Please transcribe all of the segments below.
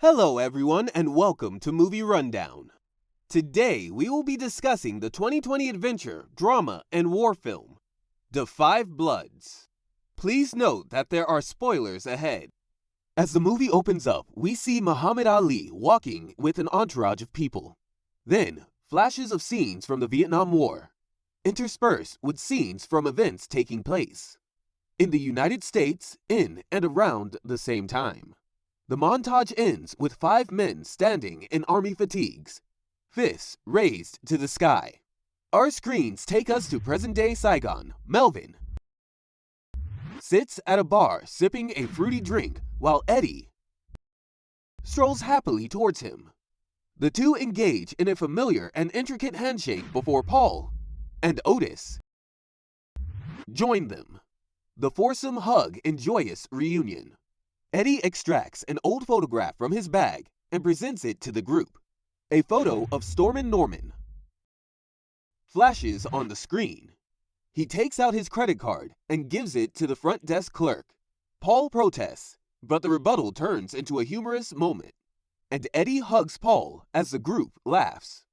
Hello everyone and welcome to Movie Rundown. Today we will be discussing the 2020 adventure, drama, and war film, The Five Bloods. Please note that there are spoilers ahead. As the movie opens up, we see Muhammad Ali walking with an entourage of people. Then, flashes of scenes from the Vietnam War, interspersed with scenes from events taking place in the United States in and around the same time. The montage ends with five men standing in army fatigues, fists raised to the sky. Our screens take us to present-day Saigon. Melvin sits at a bar sipping a fruity drink while Eddie strolls happily towards him. The two engage in a familiar and intricate handshake before Paul and Otis join them. The foursome hug in joyous reunion. Eddie extracts an old photograph from his bag and presents it to the group. A photo of Storm and Norman flashes on the screen. He takes out his credit card and gives it to the front desk clerk. Paul protests, but the rebuttal turns into a humorous moment, and Eddie hugs Paul as the group laughs.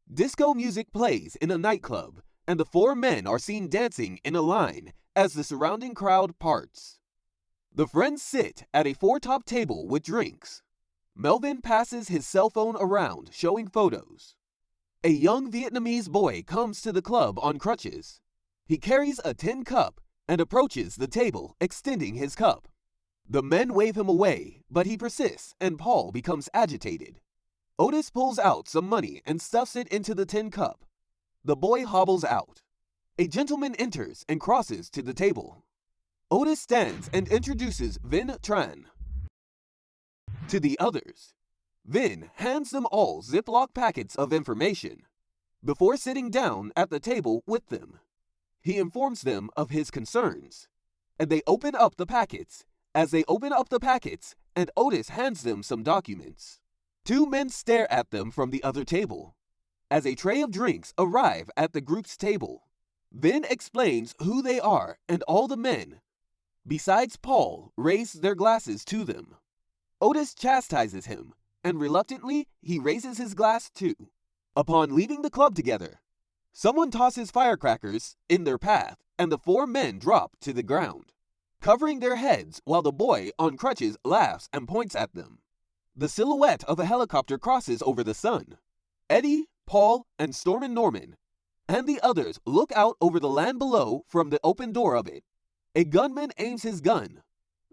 Disco music plays in a nightclub, and the four men are seen dancing in a line as the surrounding crowd parts. The friends sit at a four-top table with drinks. Melvin passes his cell phone around, showing photos. A young Vietnamese boy comes to the club on crutches. He carries a tin cup and approaches the table, extending his cup. The men wave him away, but he persists and Paul becomes agitated. Otis pulls out some money and stuffs it into the tin cup. The boy hobbles out. A gentleman enters and crosses to the table. Otis stands and introduces Vin Tran to the others. Vin hands them all Ziploc packets of information before sitting down at the table with them. He informs them of his concerns, and they open up the packets. As they open up the packets, and Otis hands them some documents. Two men stare at them from the other table. As a tray of drinks arrive at the group's table, Vin explains who they are, and all the men, besides Paul, raise their glasses to them. Otis chastises him, and reluctantly, he raises his glass too. Upon leaving the club together, someone tosses firecrackers in their path, and the four men drop to the ground, covering their heads while the boy on crutches laughs and points at them. The silhouette of a helicopter crosses over the sun. Eddie, Paul, and Storm and Norman, and the others look out over the land below from the open door of it. A gunman aims his gun.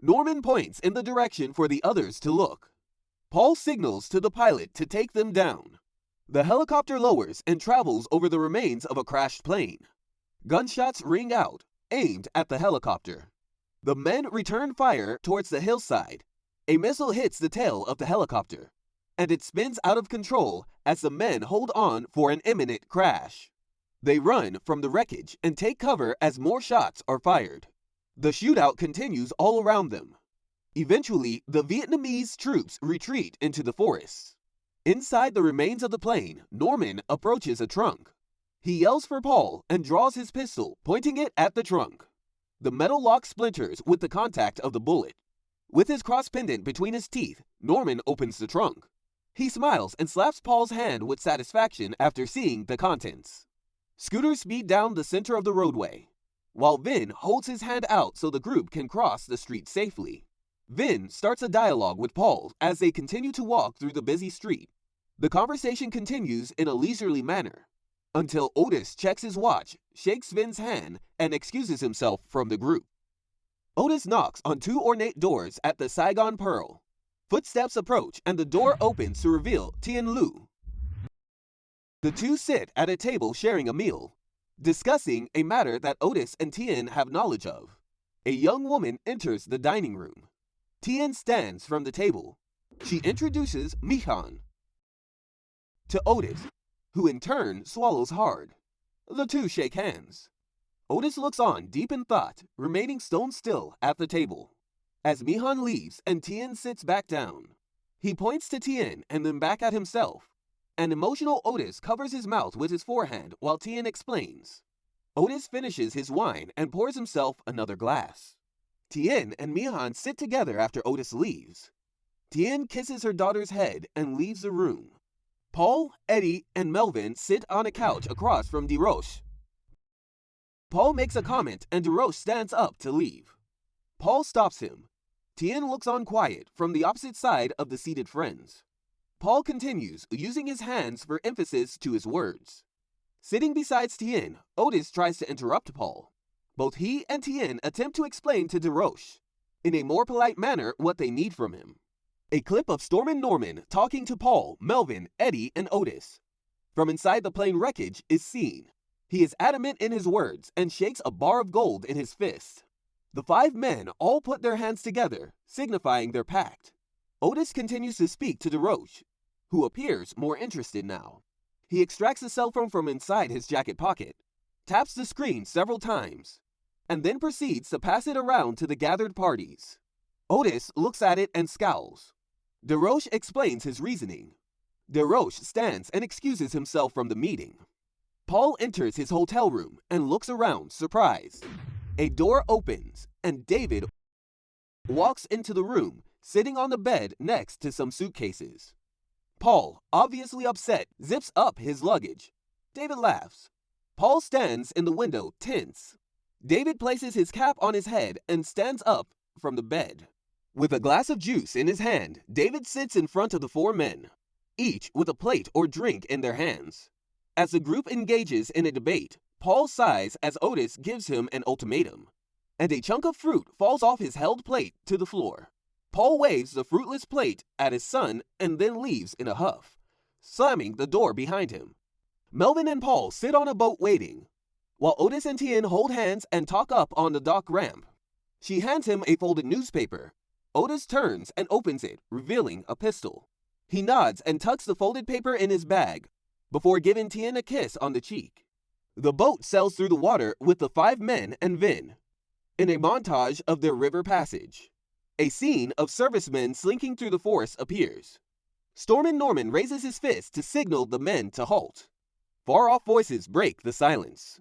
Norman points in the direction for the others to look. Paul signals to the pilot to take them down. The helicopter lowers and travels over the remains of a crashed plane. Gunshots ring out, aimed at the helicopter. The men return fire towards the hillside. A missile hits the tail of the helicopter, and it spins out of control as the men hold on for an imminent crash. They run from the wreckage and take cover as more shots are fired. The shootout continues all around them. Eventually, the Vietnamese troops retreat into the forests. Inside the remains of the plane, Norman approaches a trunk. He yells for Paul and draws his pistol, pointing it at the trunk. The metal lock splinters with the contact of the bullet. With his cross pendant between his teeth, Norman opens the trunk. He smiles and slaps Paul's hand with satisfaction after seeing the contents. Scooters speed down the center of the roadway, while Vin holds his hand out so the group can cross the street safely. Vin starts a dialogue with Paul as they continue to walk through the busy street. The conversation continues in a leisurely manner, until Otis checks his watch, shakes Vin's hand, and excuses himself from the group. Otis knocks on two ornate doors at the Saigon Pearl. Footsteps approach and the door opens to reveal Tien Lu. The two sit at a table sharing a meal, discussing a matter that Otis and Tien have knowledge of. A young woman enters the dining room. Tien stands from the table. She introduces Mihan to Otis, who in turn swallows hard. The two shake hands. Otis looks on deep in thought, remaining stone still at the table. As Mihan leaves and Tien sits back down, he points to Tien and then back at himself. An emotional Otis covers his mouth with his forehand while Tien explains. Otis finishes his wine and pours himself another glass. Tien and Mihan sit together after Otis leaves. Tien kisses her daughter's head and leaves the room. Paul, Eddie, and Melvin sit on a couch across from Delroy. Paul makes a comment and Delroy stands up to leave. Paul stops him. Tien looks on quiet from the opposite side of the seated friends. Paul continues, using his hands for emphasis to his words. Sitting beside Tien, Otis tries to interrupt Paul. Both he and Tien attempt to explain to Delroy, in a more polite manner, what they need from him. A clip of Storm and Norman talking to Paul, Melvin, Eddie, and Otis. From inside the plane wreckage is seen. He is adamant in his words and shakes a bar of gold in his fist. The 5 men all put their hands together, signifying their pact. Otis continues to speak to Delroy, who appears more interested now. He extracts a cell phone from inside his jacket pocket, taps the screen several times, and then proceeds to pass it around to the gathered parties. Otis looks at it and scowls. Delroy explains his reasoning. Delroy stands and excuses himself from the meeting. Paul enters his hotel room and looks around, surprised. A door opens, and David walks into the room, sitting on the bed next to some suitcases. Paul, obviously upset, zips up his luggage. David laughs. Paul stands in the window, tense. David places his cap on his head and stands up from the bed. With a glass of juice in his hand, David sits in front of the 4 men, each with a plate or drink in their hands. As the group engages in a debate, Paul sighs as Otis gives him an ultimatum, and a chunk of fruit falls off his held plate to the floor. Paul waves the fruitless plate at his son and then leaves in a huff, slamming the door behind him. Melvin and Paul sit on a boat waiting, while Otis and Tien hold hands and talk up on the dock ramp. She hands him a folded newspaper. Otis turns and opens it, revealing a pistol. He nods and tucks the folded paper in his bag, before giving Tien a kiss on the cheek. The boat sails through the water with the 5 men and Vin, in a montage of their river passage. A scene of servicemen slinking through the forest appears. Storm and Norman raises his fist to signal the men to halt. Far-off voices break the silence,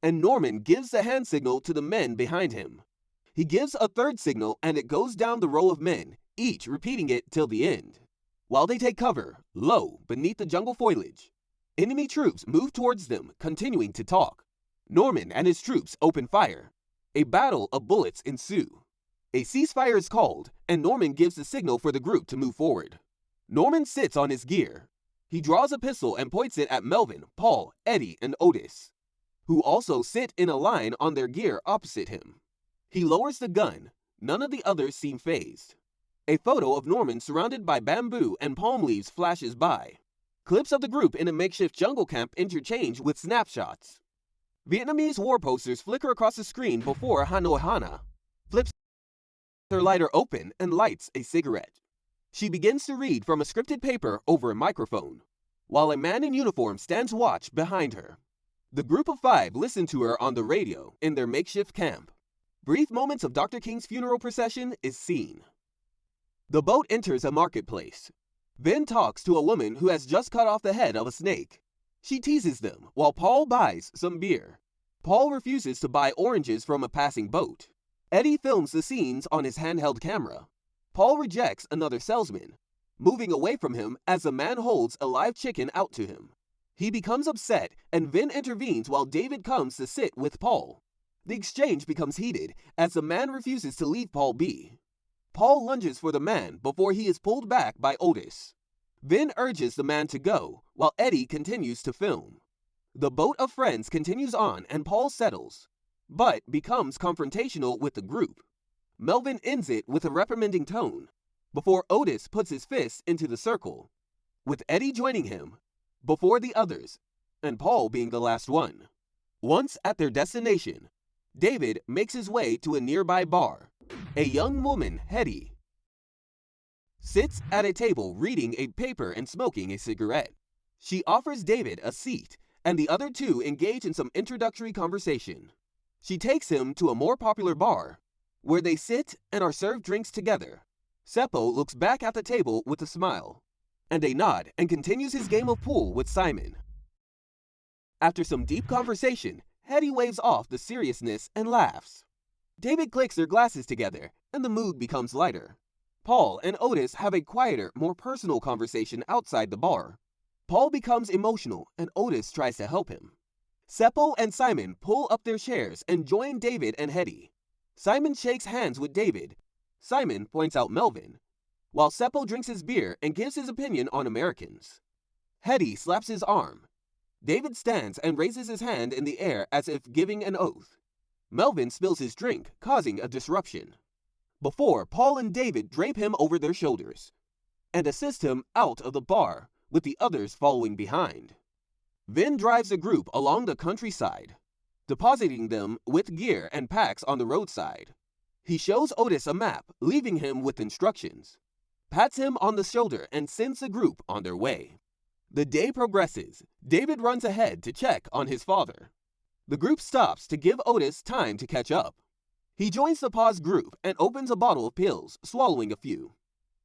and Norman gives the hand signal to the men behind him. He gives a third signal and it goes down the row of men, each repeating it till the end. While they take cover, low, beneath the jungle foliage, enemy troops move towards them, continuing to talk. Norman and his troops open fire. A battle of bullets ensue. A ceasefire is called, and Norman gives the signal for the group to move forward. Norman sits on his gear. He draws a pistol and points it at Melvin, Paul, Eddie, and Otis, who also sit in a line on their gear opposite him. He lowers the gun. None of the others seem fazed. A photo of Norman surrounded by bamboo and palm leaves flashes by. Clips of the group in a makeshift jungle camp interchange with snapshots. Vietnamese war posters flicker across the screen before Hanoi Hana flips her lighter open and lights a cigarette. She begins to read from a scripted paper over a microphone, while a man in uniform stands watch behind her. The group of 5 listen to her on the radio in their makeshift camp. Brief moments of Dr. King's funeral procession is seen. The boat enters a marketplace. Vin talks to a woman who has just cut off the head of a snake. She teases them while Paul buys some beer. Paul refuses to buy oranges from a passing boat. Eddie films the scenes on his handheld camera. Paul rejects another salesman, moving away from him as the man holds a live chicken out to him. He becomes upset and Vin intervenes while David comes to sit with Paul. The exchange becomes heated as the man refuses to leave Paul be. Paul lunges for the man before he is pulled back by Otis. Vin urges the man to go while Eddie continues to film. The boat of friends continues on and Paul settles, but becomes confrontational with the group. Melvin ends it with a reprimanding tone before Otis puts his fist into the circle, with Eddie joining him before the others, and Paul being the last one. Once at their destination, David makes his way to a nearby bar. A young woman, Hetty, sits at a table reading a paper and smoking a cigarette. She offers David a seat, and the other 2 engage in some introductory conversation. She takes him to a more popular bar, where they sit and are served drinks together. Seppo looks back at the table with a smile and a nod and continues his game of pool with Simon. After some deep conversation, Hetty waves off the seriousness and laughs. David clicks their glasses together, and the mood becomes lighter. Paul and Otis have a quieter, more personal conversation outside the bar. Paul becomes emotional and Otis tries to help him. Seppo and Simon pull up their chairs and join David and Hetty. Simon shakes hands with David. Simon points out Melvin, while Seppo drinks his beer and gives his opinion on Americans. Hetty slaps his arm. David stands and raises his hand in the air as if giving an oath. Melvin spills his drink, causing a disruption. Before, Paul and David drape him over their shoulders and assist him out of the bar, with the others following behind. Vin drives the group along the countryside, depositing them with gear and packs on the roadside. He shows Otis a map, leaving him with instructions, pats him on the shoulder, and sends the group on their way. The day progresses. David runs ahead to check on his father. The group stops to give Otis time to catch up. He joins the paused group and opens a bottle of pills, swallowing a few.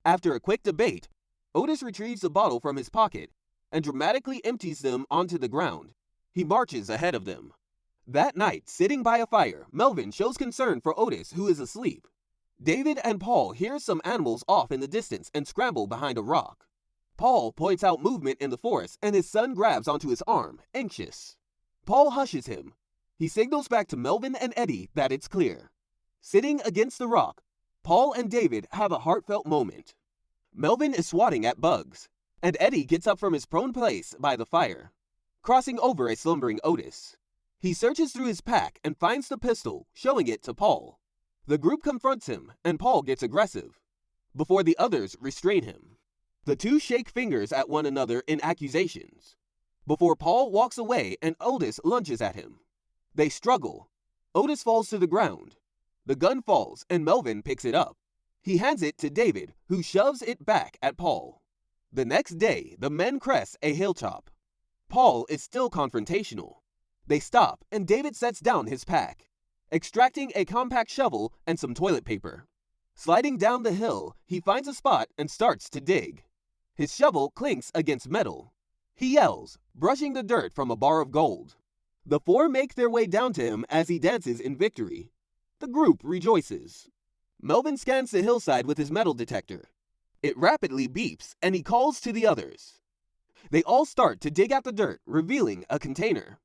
After a quick debate, Otis retrieves the bottle from his pocket and dramatically empties them onto the ground. He marches ahead of them. That night, sitting by a fire, Melvin shows concern for Otis, who is asleep. David and Paul hear some animals off in the distance and scramble behind a rock. Paul points out movement in the forest and his son grabs onto his arm, anxious. Paul hushes him. He signals back to Melvin and Eddie that it's clear. Sitting against the rock, Paul and David have a heartfelt moment. Melvin is swatting at bugs, and Eddie gets up from his prone place by the fire, crossing over a slumbering Otis. He searches through his pack and finds the pistol, showing it to Paul. The group confronts him, and Paul gets aggressive, before the others restrain him. The two shake fingers at one another in accusations, before Paul walks away and Otis lunges at him. They struggle. Otis falls to the ground. The gun falls, and Melvin picks it up. He hands it to David, who shoves it back at Paul. The next day, the men crest a hilltop. Paul is still confrontational. They stop, and David sets down his pack, extracting a compact shovel and some toilet paper. Sliding down the hill, he finds a spot and starts to dig. His shovel clinks against metal. He yells, brushing the dirt from a bar of gold. The four make their way down to him as he dances in victory. The group rejoices. Melvin scans the hillside with his metal detector. It rapidly beeps, and he calls to the others. They all start to dig out the dirt, revealing a container.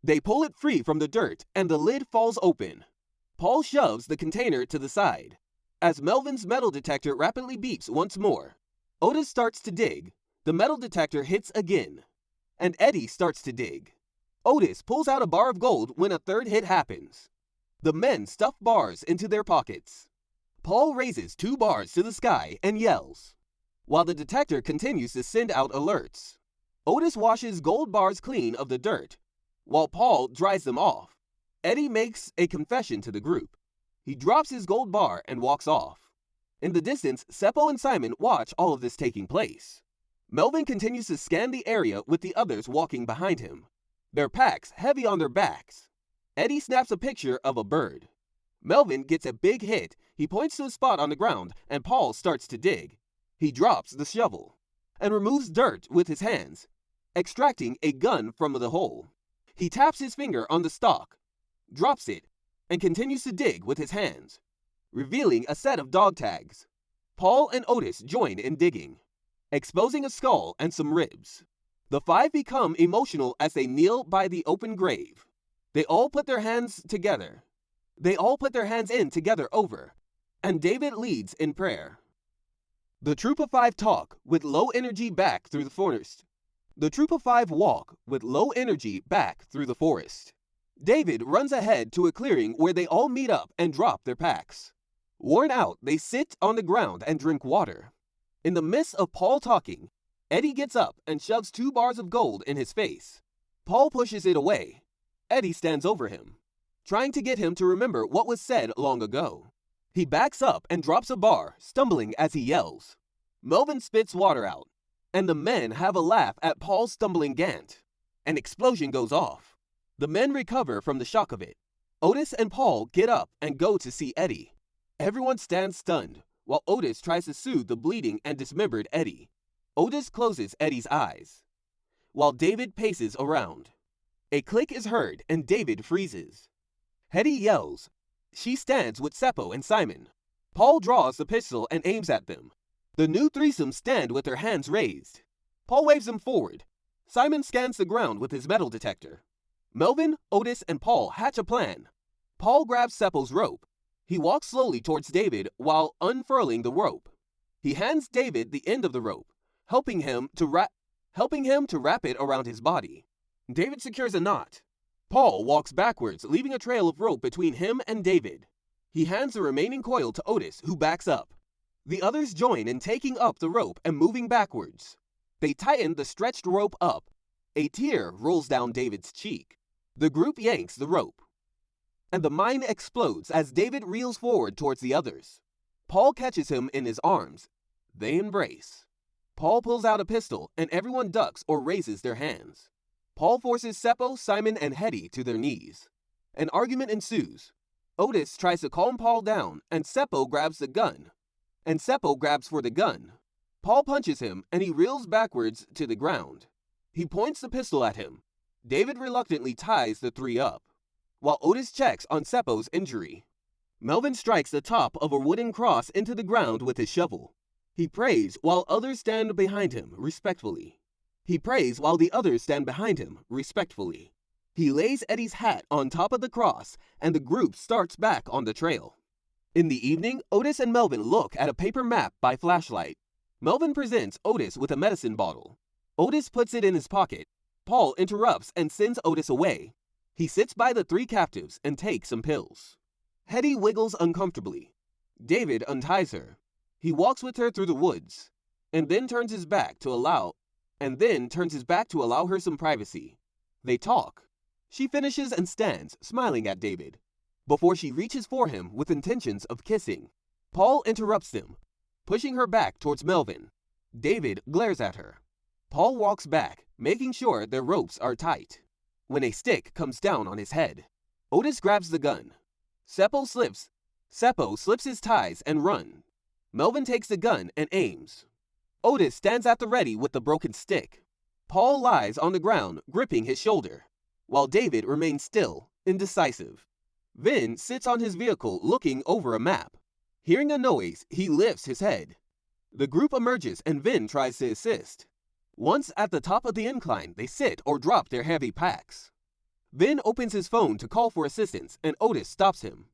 They pull it free from the dirt, and the lid falls open. Paul shoves the container to the side. As Melvin's metal detector rapidly beeps once more, Otis starts to dig. The metal detector hits again, and Eddie starts to dig. Otis pulls out a bar of gold when a third hit happens. The men stuff bars into their pockets. Paul raises 2 bars to the sky and yells, while the detector continues to send out alerts. Otis washes gold bars clean of the dirt, while Paul dries them off. Eddie makes a confession to the group. He drops his gold bar and walks off. In the distance, Seppo and Simon watch all of this taking place. Melvin continues to scan the area with the others walking behind him, their packs heavy on their backs. Eddie snaps a picture of a bird. Melvin gets a big hit. He points to a spot on the ground, and Paul starts to dig. He drops the shovel and removes dirt with his hands, extracting a gun from the hole. He taps his finger on the stalk, drops it, and continues to dig with his hands, revealing a set of dog tags. Paul and Otis join in digging, exposing a skull and some ribs. The 5 become emotional as they kneel by the open grave. They all put their hands in together over, and David leads in prayer. The troop of 5 talk with low energy back through the forest. The troop of 5 walk with low energy back through the forest. David runs ahead to a clearing where they all meet up and drop their packs. Worn out, they sit on the ground and drink water. In the midst of Paul talking, Eddie gets up and shoves 2 bars of gold in his face. Paul pushes it away. Eddie stands over him, trying to get him to remember what was said long ago. He backs up and drops a bar, stumbling as he yells. Melvin spits water out, and the men have a laugh at Paul's stumbling gant. An explosion goes off. The men recover from the shock of it. Otis and Paul get up and go to see Eddie. Everyone stands stunned, while Otis tries to soothe the bleeding and dismembered Eddie. Otis closes Eddie's eyes, while David paces around. A click is heard, and David freezes. Hetty yells. She stands with Seppo and Simon. Paul draws the pistol and aims at them. The new threesome stand with their hands raised. Paul waves them forward. Simon scans the ground with his metal detector. Melvin, Otis, and Paul hatch a plan. Paul grabs Seppo's rope. He walks slowly towards David while unfurling the rope. He hands David the end of the rope, helping him to wrap it around his body. David secures a knot. Paul walks backwards, leaving a trail of rope between him and David. He hands the remaining coil to Otis, who backs up. The others join in taking up the rope and moving backwards. They tighten the stretched rope up. A tear rolls down David's cheek. The group yanks the rope, and the mine explodes as David reels forward towards the others. Paul catches him in his arms. They embrace. Paul pulls out a pistol, and everyone ducks or raises their hands. Paul forces Seppo, Simon, and Hetty to their knees. An argument ensues. Otis tries to calm Paul down, and Seppo grabs for the gun. Paul punches him, and he reels backwards to the ground. He points the pistol at him. David reluctantly ties the three up, while Otis checks on Seppo's injury. Melvin strikes the top of a wooden cross into the ground with his shovel. He prays while the others stand behind him respectfully. He lays Eddie's hat on top of the cross, and the group starts back on the trail. In the evening, Otis and Melvin look at a paper map by flashlight. Melvin presents Otis with a medicine bottle. Otis puts it in his pocket. Paul interrupts and sends Otis away. He sits by the three captives and takes some pills. Hetty wiggles uncomfortably. David unties her. He walks with her through the woods, and then turns his back to allow her some privacy. They talk. She finishes and stands, smiling at David, before she reaches for him with intentions of kissing. Paul interrupts them, pushing her back towards Melvin. David glares at her. Paul walks back, making sure their ropes are tight. When a stick comes down on his head, Otis grabs the gun. Seppo slips his ties and runs. Melvin takes the gun and aims. Otis stands at the ready with the broken stick. Paul lies on the ground, gripping his shoulder, while David remains still, indecisive. Vin sits on his vehicle looking over a map. Hearing a noise, he lifts his head. The group emerges and Vin tries to assist. Once at the top of the incline, they sit or drop their heavy packs. Vin opens his phone to call for assistance, and Otis stops him.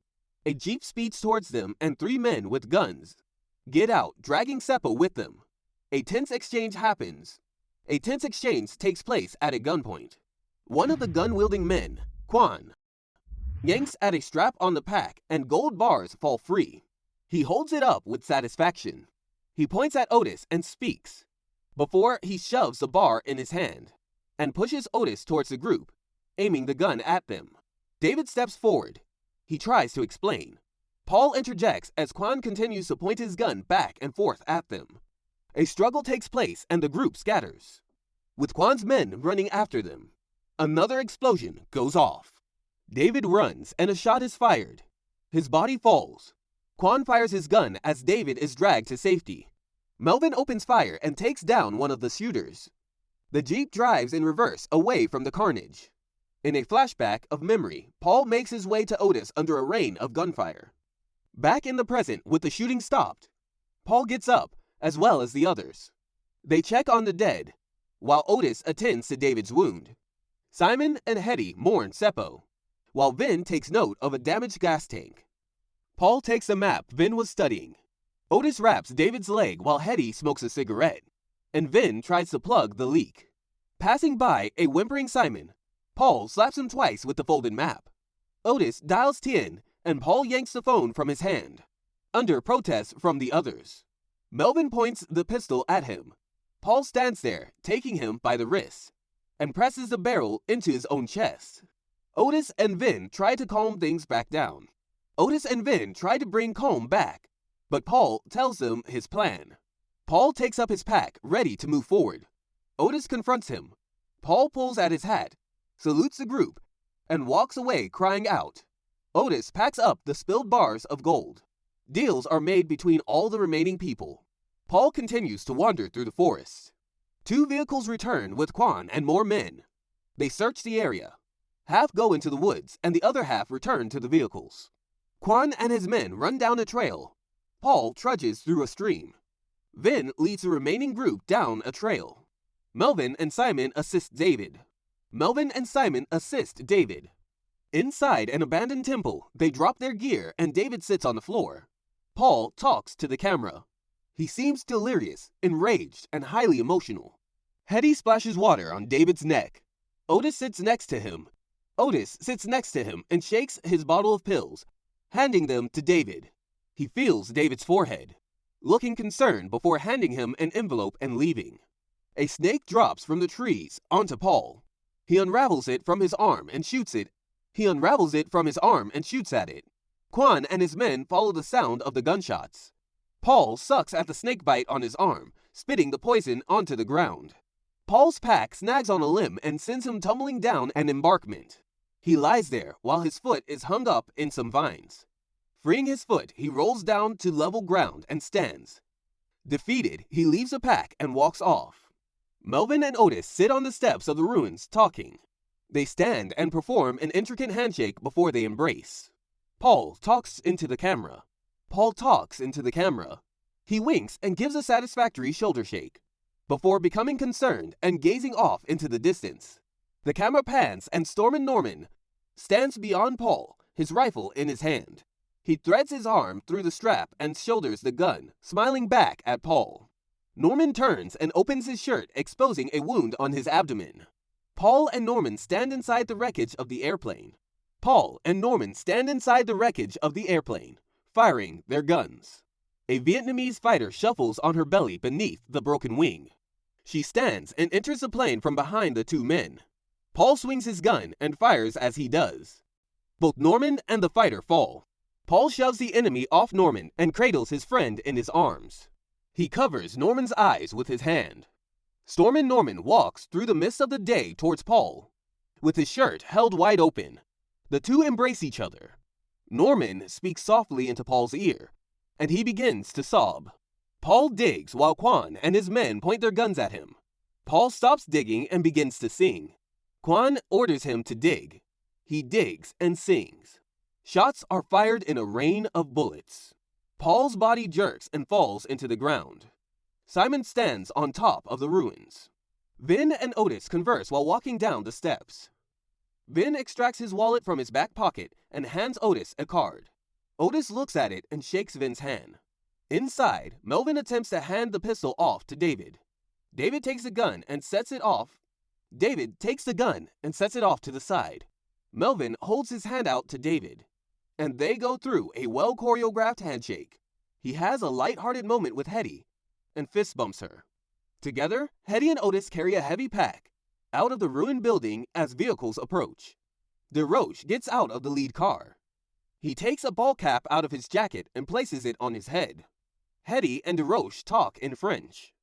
A jeep speeds towards them, and three men with guns get out, dragging Seppo with them. A tense exchange takes place at a gunpoint. One of the gun-wielding men, Quan, yanks at a strap on the pack, and gold bars fall free. He holds it up with satisfaction. He points at Otis and speaks, before he shoves the bar in his hand, and pushes Otis towards the group, aiming the gun at them. David steps forward. He tries to explain. Paul interjects as Quan continues to point his gun back and forth at them. A struggle takes place and the group scatters, with Quan's men running after them. Another explosion goes off. David runs and a shot is fired. His body falls. Quan fires his gun as David is dragged to safety. Melvin opens fire and takes down one of the shooters. The jeep drives in reverse away from the carnage. In a flashback of memory, Paul makes his way to Otis under a rain of gunfire. Back in the present with the shooting stopped, Paul gets up, as well as the others. They check on the dead, while Otis attends to David's wound. Simon and Hetty mourn Seppo, while Vin takes note of a damaged gas tank. Paul takes the map Vin was studying. Otis wraps David's leg while Hetty smokes a cigarette, and Vin tries to plug the leak. Passing by a whimpering Simon, Paul slaps him twice with the folded map. Otis dials 10, and Paul yanks the phone from his hand, under protest from the others. Melvin points the pistol at him. Paul stands there, taking him by the wrist, and presses the barrel into his own chest. Otis and Vin try to calm things back down. Otis and Vin try to bring calm back, but Paul tells them his plan. Paul takes up his pack, ready to move forward. Otis confronts him. Paul pulls at his hat, salutes the group, and walks away crying out. Otis packs up the spilled bars of gold. Deals are made between all the remaining people. Paul continues to wander through the forest. 2 vehicles return with Quan and more men. They search the area. Half go into the woods, and the other half return to the vehicles. Quan and his men run down a trail. Paul trudges through a stream. Vin leads the remaining group down a trail. Melvin and Simon assist David. Inside an abandoned temple, they drop their gear and David sits on the floor. Paul talks to the camera. He seems delirious, enraged, and highly emotional. Hetty splashes water on David's neck. Otis sits next to him and shakes his bottle of pills, handing them to David. He feels David's forehead, looking concerned before handing him an envelope and leaving. A snake drops from the trees onto Paul. He unravels it from his arm and shoots at it. Quan and his men follow the sound of the gunshots. Paul sucks at the snake bite on his arm, spitting the poison onto the ground. Paul's pack snags on a limb and sends him tumbling down an embankment. He lies there while his foot is hung up in some vines. Freeing his foot, he rolls down to level ground and stands. Defeated, he leaves the pack and walks off. Melvin and Otis sit on the steps of the ruins talking. They stand and perform an intricate handshake before they embrace. Paul talks into the camera. He winks and gives a satisfactory shoulder shake, before becoming concerned and gazing off into the distance. The camera pans and Stormin' Norman stands beyond Paul, his rifle in his hand. He threads his arm through the strap and shoulders the gun, smiling back at Paul. Norman turns and opens his shirt, exposing a wound on his abdomen. Paul and Norman stand inside the wreckage of the airplane, firing their guns. A Vietnamese fighter shuffles on her belly beneath the broken wing. She stands and enters the plane from behind the two men. Paul swings his gun and fires as he does. Both Norman and the fighter fall. Paul shoves the enemy off Norman and cradles his friend in his arms. He covers Norman's eyes with his hand. Stormin' Norman walks through the mist of the day towards Paul, with his shirt held wide open. The two embrace each other. Norman speaks softly into Paul's ear, and he begins to sob. Paul digs while Quan and his men point their guns at him. Paul stops digging and begins to sing. Quan orders him to dig. He digs and sings. Shots are fired in a rain of bullets. Paul's body jerks and falls into the ground. Simon stands on top of the ruins. Vin and Otis converse while walking down the steps. Vin extracts his wallet from his back pocket and hands Otis a card. Otis looks at it and shakes Vin's hand. Inside, Melvin attempts to hand the pistol off to David. David takes the gun and sets it off to the side. Melvin holds his hand out to David, and they go through a well-choreographed handshake. He has a light-hearted moment with Hetty and fist bumps her. Together, Hetty and Otis carry a heavy pack out of the ruined building as vehicles approach. DeRoche gets out of the lead car. He takes a ball cap out of his jacket and places it on his head. Hetty and DeRoche talk in French.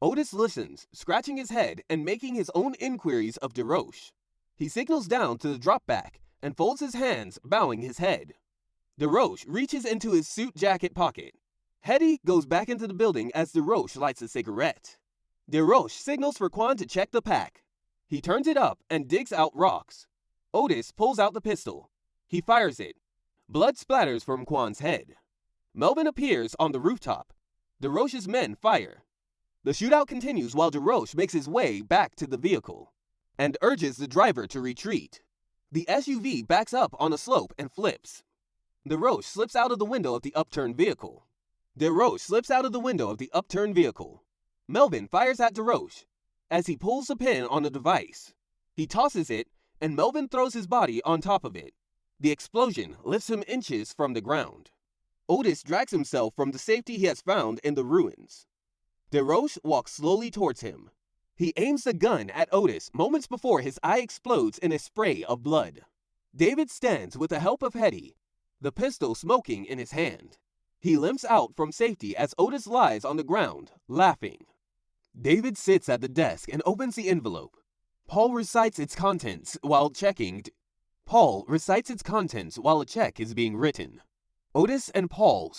Otis listens, scratching his head and making his own inquiries of DeRoche. He signals down to the drop back and folds his hands, bowing his head. DeRoche reaches into his suit jacket pocket. Hetty goes back into the building as DeRoche lights a cigarette. DeRoche signals for Quan to check the pack. He turns it up and digs out rocks. Otis pulls out the pistol. He fires it. Blood splatters from Quan's head. Melvin appears on the rooftop. DeRoche's men fire. The shootout continues while DeRoche makes his way back to the vehicle and urges the driver to retreat. The SUV backs up on a slope and flips. DeRoche slips out of the window of the upturned vehicle. Melvin fires at DeRoche as he pulls the pin on the device. He tosses it, and Melvin throws his body on top of it. The explosion lifts him inches from the ground. Otis drags himself from the safety he has found in the ruins. DeRoche walks slowly towards him. He aims the gun at Otis moments before his eye explodes in a spray of blood. David stands with the help of Hetty, the pistol smoking in his hand. He limps out from safety as Otis lies on the ground, laughing. David sits at the desk and opens the envelope. Paul recites its contents while a check is being written. Otis and Paul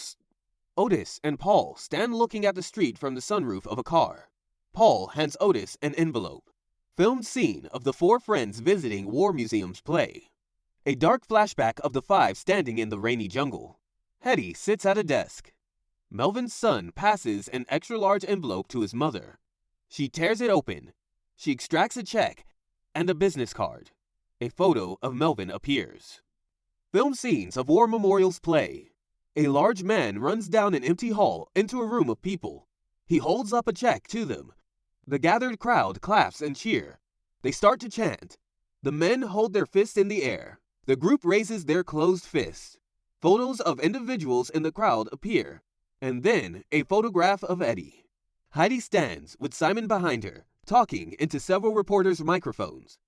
stand looking at the street from the sunroof of a car. Paul hands Otis an envelope. Filmed scene of the four friends visiting War Museum's play. A dark flashback of the five standing in the rainy jungle. Hetty sits at a desk. Melvin's son passes an extra-large envelope to his mother. She tears it open. She extracts a check and a business card. A photo of Melvin appears. Film scenes of war memorials play. A large man runs down an empty hall into a room of people. He holds up a check to them. The gathered crowd claps and cheer. They start to chant. The men hold their fists in the air. The group raises their closed fists. Photos of individuals in the crowd appear, and then a photograph of Eddie. Heidi stands with Simon behind her, talking into several reporters' microphones.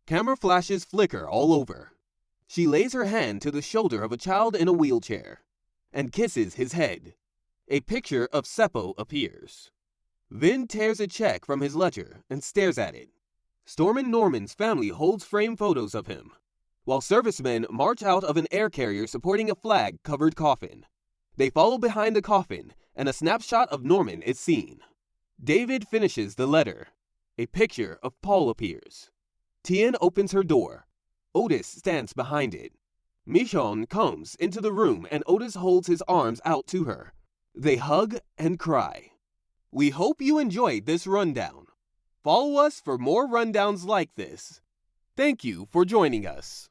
Camera flashes flicker all over. She lays her hand to the shoulder of a child in a wheelchair and kisses his head. A picture of Seppo appears. Vin tears a check from his ledger and stares at it. Stormin Norman's family holds framed photos of him, while servicemen march out of an air carrier supporting a flag-covered coffin. They follow behind the coffin, and a snapshot of Norman is seen. David finishes the letter. A picture of Paul appears. Tien opens her door. Otis stands behind it. Michonne comes into the room and Otis holds his arms out to her. They hug and cry. We hope you enjoyed this rundown. Follow us for more rundowns like this. Thank you for joining us.